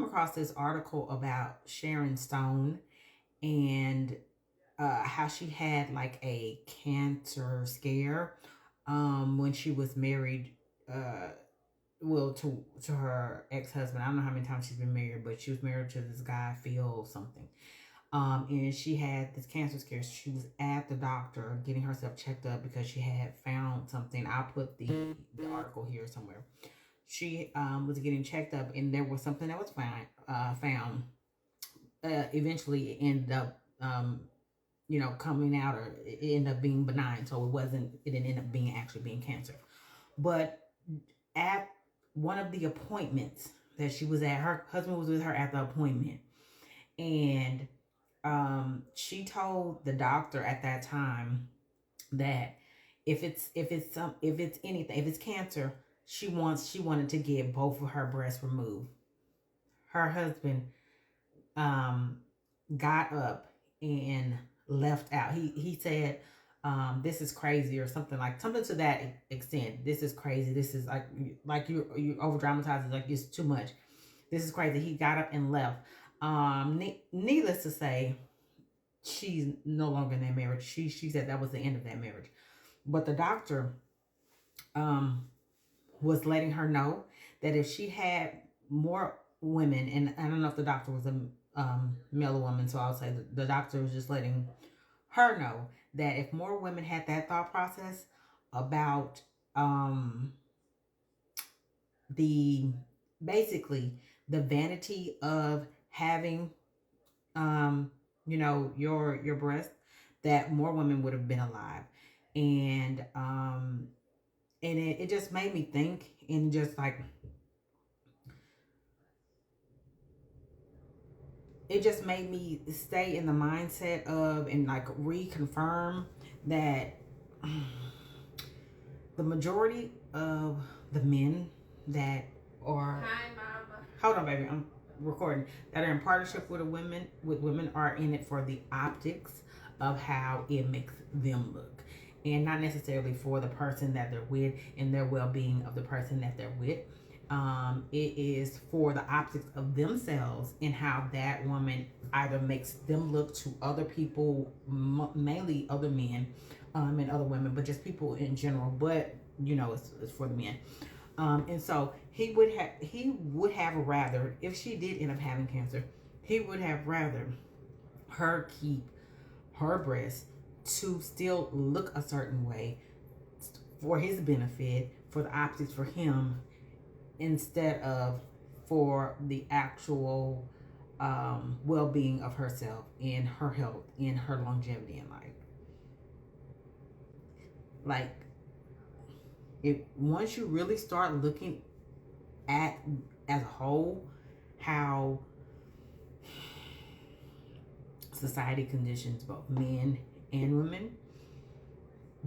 come across this article about Sharon Stone and how she had like a cancer scare when she was married. Well, to her ex husband. I don't know how many times she's been married, but she was married to this guy, Phil something. And she had this cancer scare. She was at the doctor getting herself checked up because she had found something. I'll put the article here somewhere. She was getting checked up, and there was something that was found. Eventually, it ended up, coming out, or it ended up being benign. So it wasn't. It didn't end up being actually being cancer. But at one of the appointments that she was at, her husband was with her at the appointment, and she told the doctor at that time that if it's cancer, she wanted to get both of her breasts removed. Her husband um got up and left out. He said, this is crazy, or something to that extent. This is crazy. This is like you over dramatize it, like it's too much. This is crazy. He got up and left. Needless to say, she's no longer in that marriage. She said that was the end of that marriage. But the doctor um was letting her know that if she had more women, and I don't know if the doctor was a male or woman, so I'll say the doctor was just letting her know that if more women had that thought process about the basically the vanity of having your breast, that more women would have been alive. And it just made me think, and just like it just made me stay in the mindset of, and like reconfirm that the majority of the men that are, hi mama, hold on baby, I'm recording, that are in partnership with women are in it for the optics of how it makes them look, and not necessarily for the person that they're with and their well-being of the person that they're with. It is for the optics of themselves and how that woman either makes them look to other people, mainly other men, and other women, but just people in general. But it's for the men. And so he would have rather, if she did end up having cancer, he would have rather her keep her breast to still look a certain way for his benefit, for the optics for him, instead of for the actual well-being of herself and her health and her longevity in life. Like, if once you really start looking at, as a whole, how society conditions both men and women,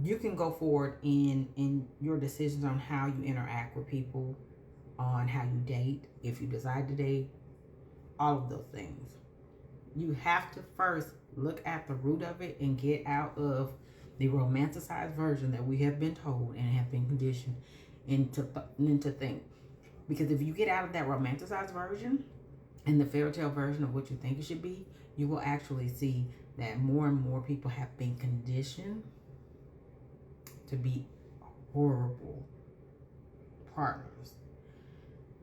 you can go forward in your decisions on how you interact with people, on how you date, if you decide to date, all of those things. You have to first look at the root of it and get out of the romanticized version that we have been told and have been conditioned into think. Because if you get out of that romanticized version and the fairy tale version of what you think it should be, you will actually see that more and more people have been conditioned to be horrible partners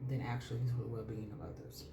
than actually for the well-being of others.